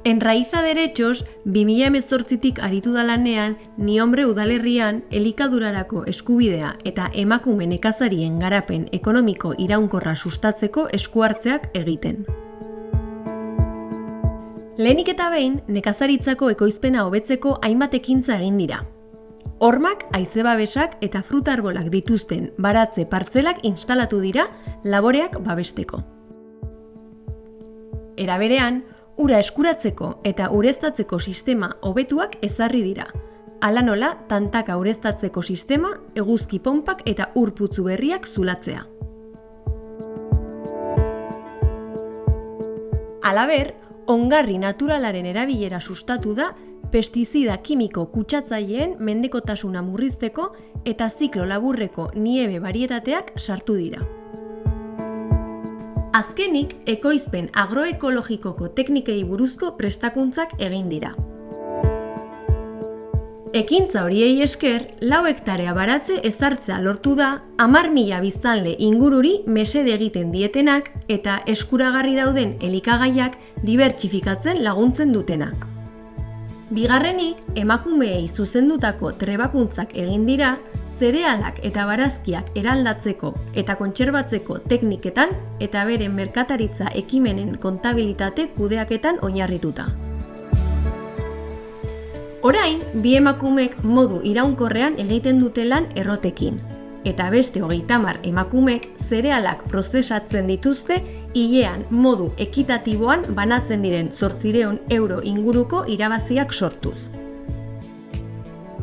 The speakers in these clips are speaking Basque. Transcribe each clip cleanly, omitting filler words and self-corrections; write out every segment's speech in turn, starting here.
En Raiza Derechos, 2018tik aritu da lanean, Niombre udalerrian elikadurarako eskubidea eta emakume nekazarien garapen ekonomiko iraunkorra sustatzeko eskuhartzeak egiten. Lehenik eta behin, nekazaritzako ekoizpena hobetzeko hainbat ekintza egin dira. Hormak, haize-babesak eta fruta-arbolak dituzten baratze partzelak instalatu dira laboreak babesteko. Era berean, ura eskuratzeko eta ureztatzeko sistema hobetuak ezarri dira. Hala nola, tantaka ureztatzeko sistema, eguzki ponpak eta ur putzu berriak zulatzea. Halaber, ongarri naturalaren erabilera sustatu da pestizida kimiko kutsatzaileen mendekotasuna murrizteko eta ziklo laburreko niebe barietateak sartu dira. Azkenik, ekoizpen agroekologikoko teknikei buruzko prestakuntzak egin dira. Ekintza horiei esker, 4 hektarea baratze ezartzea lortu da 10.000 biztanle ingururi mesede egiten dietenak eta eskuragarri dauden elikagaiak dibertsifikatzen laguntzen dutenak. Bigarrenik, emakumeei zuzendutako trebakuntzak egin dira, zerealak eta barazkiak eraldatzeko eta kontserbatzeko tekniketan eta beren merkataritza ekimenen kontabilitate kudeaketan oinarrituta. Orain, bi emakumek modu iraunkorrean egiten dute lan errotekin, eta beste 30 emakumek zerealak prozesatzen dituzte hilean modu ekitatiboan banatzen diren 800 euro inguruko irabaziak sortuz.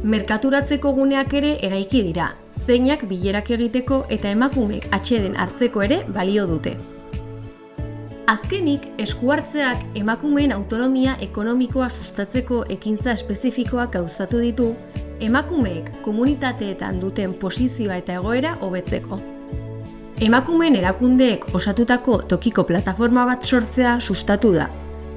Merkaturatzeko guneak ere eraiki dira, zeinak bilerak egiteko eta emakumeek atseden hartzeko ere balio dute. Azkenik, eskuhartzeak emakumeen autonomia ekonomikoa sustatzeko ekintza espezifikoak gauzatu ditu, emakumeek komunitateetan duten posizioa eta egoera hobetzeko. Emakumeen erakundeek osatutako tokiko plataforma bat sortzea sustatu da.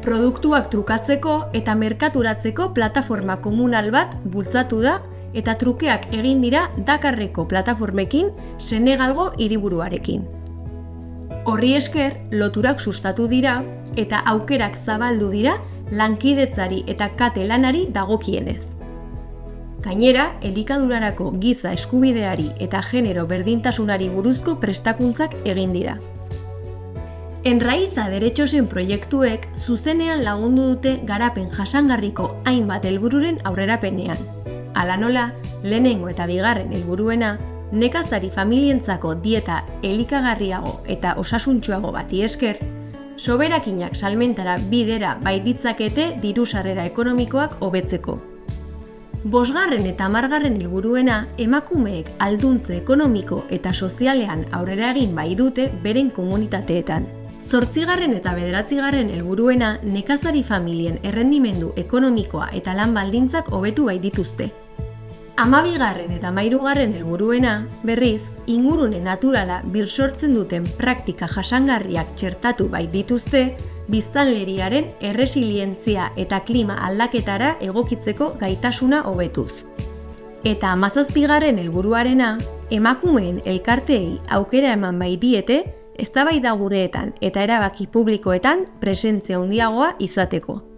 Produktuak trukatzeko eta merkaturatzeko plataforma komunal bat bultzatu da eta trukeak egin dira Dakarreko plataformekin Senegalgo hiriburuarekin. Horri esker, loturak sustatu dira eta aukerak zabaldu dira lankidetzari eta kate lanari dagokienez. Gainera, elikadurarako giza eskubideari eta genero berdintasunari buruzko prestakuntzak egin dira. En Raiza Derechosen proiektuek zuzenean lagundu dute garapen jasangarriko hainbat helbururen aurrerapenean. Hala nola, lehenengo eta bigarren helburuena, nekazari familientzako dieta elikagarriago eta osasuntsuago bati esker, soberakinak salmentara bidera bai ditzakete diru-sarrera ekonomikoak hobetzeko. 5. eta 10. helburuena emakumeek alduntze ekonomiko eta sozialean aurrera egin bai dute beren komunitateetan. 8. eta 9. helburuena nekazari familien errendimendu ekonomikoa eta lan baldintzak hobetu bai dituzte. 12. eta 13. helburuena, berriz, ingurune naturala birsortzen duten praktika jasangarriak txertatu bai dituzte, biztanleriaren erresilientzia eta klima aldaketara egokitzeko gaitasuna hobetuz. Eta 17. helburuarena, emakumeen elkarteei aukera eman bai diete, eztabaida guneetan eta erabaki publikoetan presentzia handiagoa izateko.